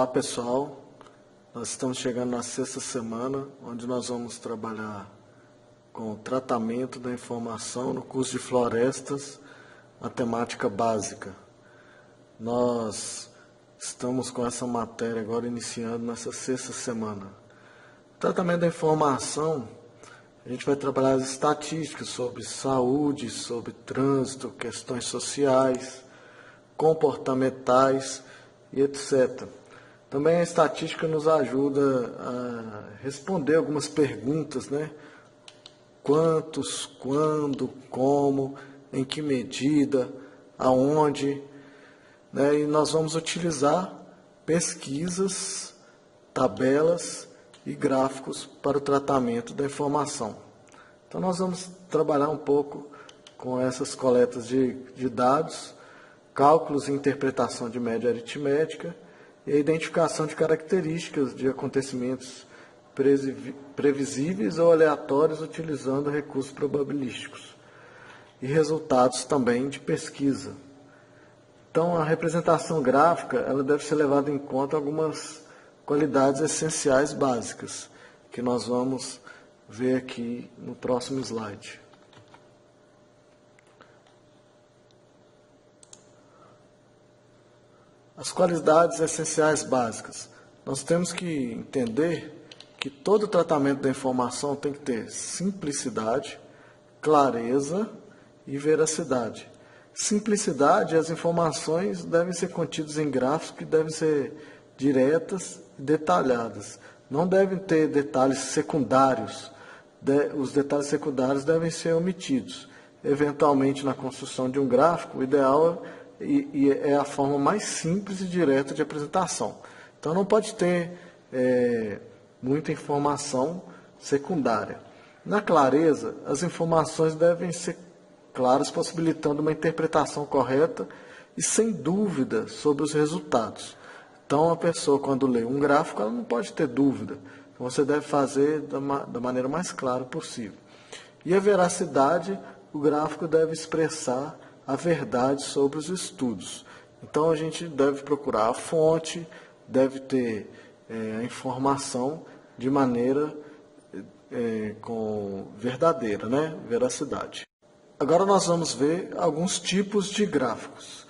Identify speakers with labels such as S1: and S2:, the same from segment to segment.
S1: Olá pessoal, nós estamos chegando na sexta semana, onde nós vamos trabalhar com o tratamento da informação no curso de Florestas, matemática básica. Nós estamos com essa matéria agora iniciando nessa sexta semana. O tratamento da informação, a gente vai trabalhar as estatísticas sobre saúde, sobre trânsito, questões sociais, comportamentais e etc. Também a estatística nos ajuda a responder algumas perguntas, né? Quantos, quando, como, em que medida, aonde, né? E nós vamos utilizar pesquisas, tabelas e gráficos para o tratamento da informação. Então nós vamos trabalhar um pouco com essas coletas de dados, cálculos e interpretação de média aritmética e a identificação de características de acontecimentos previsíveis ou aleatórios utilizando recursos probabilísticos e resultados também de pesquisa. Então, a representação gráfica ela deve ser levada em conta algumas qualidades essenciais básicas, que nós vamos ver aqui no próximo slide. As qualidades essenciais básicas. Nós temos que entender que todo tratamento da informação tem que ter simplicidade, clareza e veracidade. Simplicidade, as informações devem ser contidas em gráficos que devem ser diretas e detalhadas. Não devem ter detalhes secundários. Os detalhes secundários devem ser omitidos. Eventualmente, na construção de um gráfico, o ideal é a forma mais simples e direta de apresentação. Então, não pode ter muita informação secundária. Na clareza, as informações devem ser claras, possibilitando uma interpretação correta e sem dúvida sobre os resultados. Então, a pessoa, quando lê um gráfico, ela não pode ter dúvida. Então, você deve fazer da maneira mais clara possível. E a veracidade, o gráfico deve expressar a verdade sobre os estudos. Então, a gente deve procurar a fonte, deve ter a informação de maneira verdadeira, né? Veracidade. Agora nós vamos ver alguns tipos de gráficos.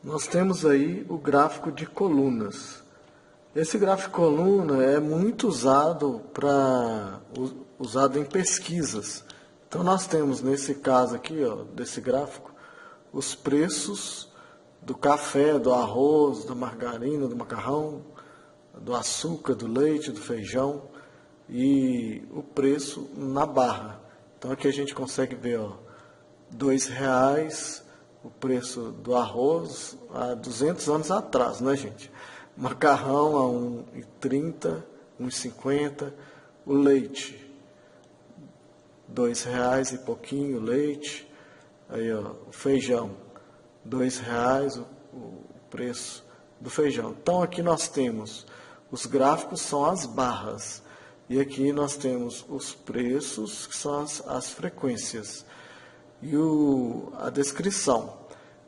S1: Nós temos aí o gráfico de colunas. Esse gráfico de coluna é muito usado em pesquisas. Então nós temos nesse caso aqui, ó, desse gráfico, os preços do café, do arroz, da margarina, do macarrão, do açúcar, do leite, do feijão e o preço na barra. Então aqui a gente consegue ver, ó, R$2 o preço do arroz há 200 anos atrás, né, gente? Macarrão a R$1,30, R$1,50, o leite R$2 e pouquinho o leite. Aí, ó, o feijão, R$2 o preço do feijão. Então, aqui nós temos, os gráficos são as barras. E aqui nós temos os preços, que são as frequências. E a descrição.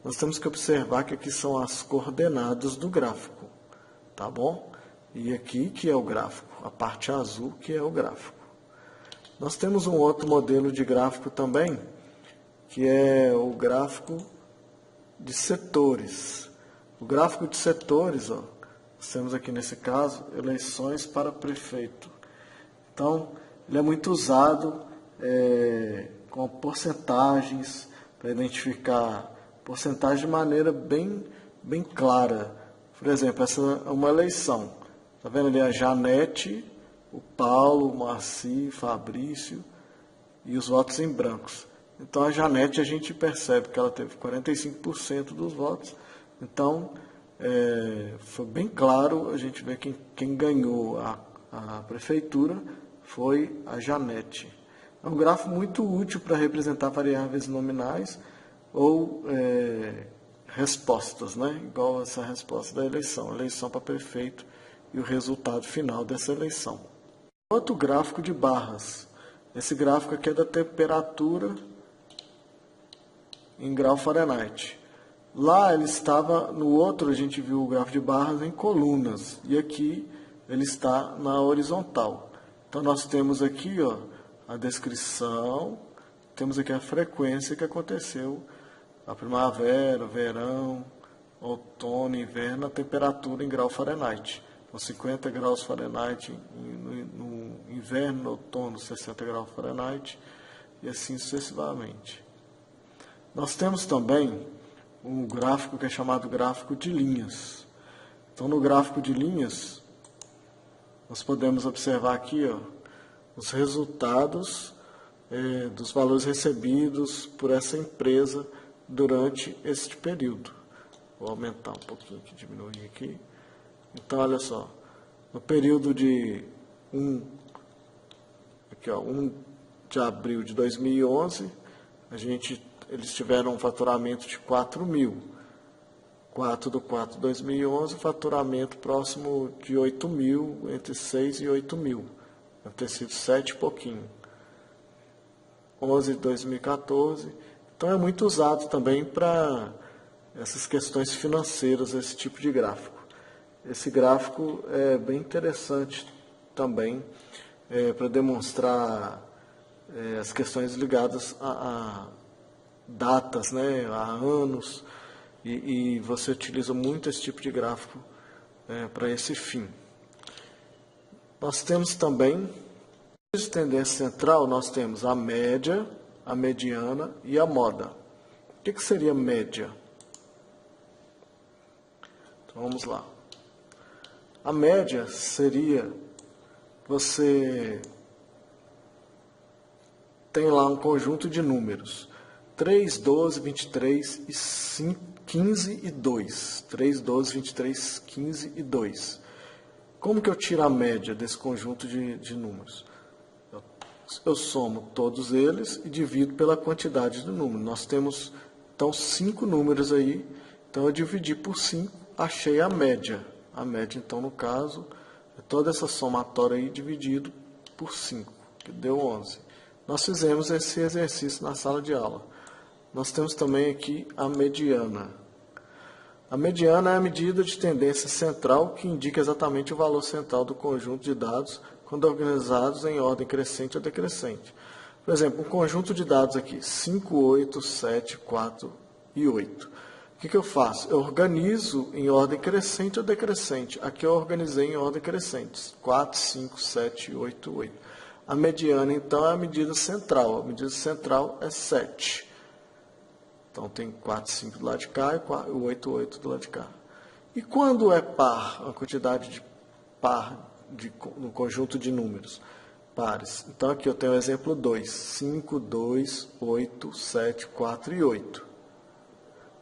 S1: Nós temos que observar que aqui são as coordenadas do gráfico. Tá bom? E aqui que é o gráfico, a parte azul que é o gráfico. Nós temos um outro modelo de gráfico também, que é o gráfico de setores. O gráfico de setores, ó, nós temos aqui nesse caso, eleições para prefeito. Então, ele é muito usado com porcentagens, para identificar porcentagem de maneira bem clara. Por exemplo, essa é uma eleição. Está vendo ali a Janete, o Paulo, o Marci, Fabrício e os votos em brancos. Então, a Janete, a gente percebe que ela teve 45% dos votos. Então, foi bem claro, a gente vê que quem ganhou a prefeitura foi a Janete. É um gráfico muito útil para representar variáveis nominais ou respostas, né? Igual essa resposta da eleição para prefeito e o resultado final dessa eleição. Outro gráfico de barras. Esse gráfico aqui é da temperatura em grau Fahrenheit. Lá ele estava, no outro a gente viu o gráfico de barras em colunas, e aqui ele está na horizontal. Então nós temos aqui, ó, a descrição, temos aqui a frequência que aconteceu, a primavera, verão, outono, inverno, a temperatura em grau Fahrenheit. Então 50 graus Fahrenheit no inverno, no outono 60 graus Fahrenheit, e assim sucessivamente. Nós temos também um gráfico que é chamado gráfico de linhas. Então, no gráfico de linhas, nós podemos observar aqui, ó, os resultados dos valores recebidos por essa empresa durante este período. Vou aumentar um pouquinho aqui, diminuir aqui. Então, olha só, no período de 1 de abril de 2011, eles tiveram um faturamento de 4.000. 4/4 de 2011, faturamento próximo de 8.000, entre 6 e 8.000. Deve ter sido 7 e pouquinho. 11 de 2014. Então é muito usado também para essas questões financeiras, esse tipo de gráfico. Esse gráfico é bem interessante também para demonstrar as questões ligadas a datas, né, há anos, e você utiliza muito esse tipo de gráfico para esse fim. Nós temos também, de tendência central, nós temos a média, a mediana e a moda. O que seria média? Então vamos lá. A média seria, você tem lá um conjunto de números, 3, 12, 23, 15 e 2. 3, 12, 23, 15 e 2. Como que eu tiro a média desse conjunto de números? Eu somo todos eles e divido pela quantidade de números. Nós temos, então, 5 números aí. Então, eu dividi por 5, achei a média. A média, então, no caso, é toda essa somatória aí dividido por 5, que deu 11. Nós fizemos esse exercício na sala de aula. Nós temos também aqui a mediana. A mediana é a medida de tendência central que indica exatamente o valor central do conjunto de dados quando organizados em ordem crescente ou decrescente. Por exemplo, um conjunto de dados aqui, 5, 8, 7, 4 e 8. O que eu faço? Eu organizo em ordem crescente ou decrescente. Aqui eu organizei em ordem crescente, 4, 5, 7, 8, 8. A mediana, então, é a medida central. A medida central é 7. Então, tem 4, 5 do lado de cá e 8, 8 do lado de cá. E quando é par, a quantidade de par no conjunto de números? Pares. Então, aqui eu tenho o exemplo 2. 5, 2, 8, 7, 4 e 8.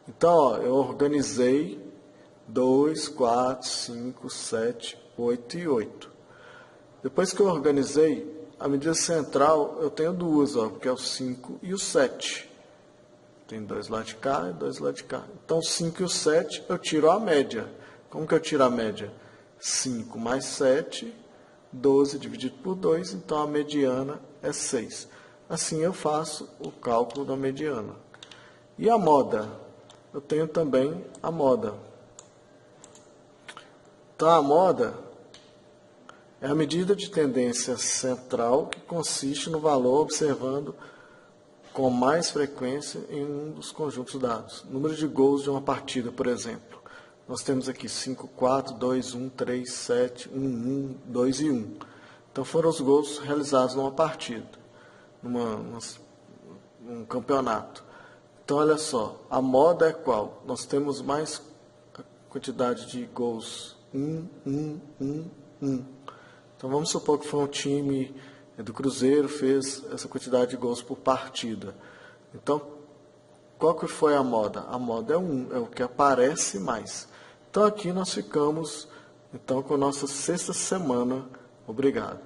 S1: Então, ó, eu organizei 2, 4, 5, 7, 8 e 8. Depois que eu organizei, a medida central eu tenho duas, ó, porque é o 5 e o 7. Tem 2 lá de cá e 2 lá de cá. Então, 5 e o 7, eu tiro a média. Como que eu tiro a média? 5 mais 7, 12 dividido por 2, então a mediana é 6. Assim eu faço o cálculo da mediana. E a moda? Eu tenho também a moda. Então, a moda é a medida de tendência central que consiste no valor observando com mais frequência em um dos conjuntos dados. Número de gols de uma partida, por exemplo. Nós temos aqui 5, 4, 2, 1, 3, 7, 1, 1, 2 e 1. Então foram os gols realizados numa partida, num campeonato. Então olha só, a moda é qual? Nós temos mais quantidade de gols 1, 1, 1, 1. Então vamos supor que foi um time do Cruzeiro, fez essa quantidade de gols por partida. Então, qual que foi a moda? A moda é 1, é o que aparece mais. Então aqui nós ficamos com a nossa sexta semana. Obrigado.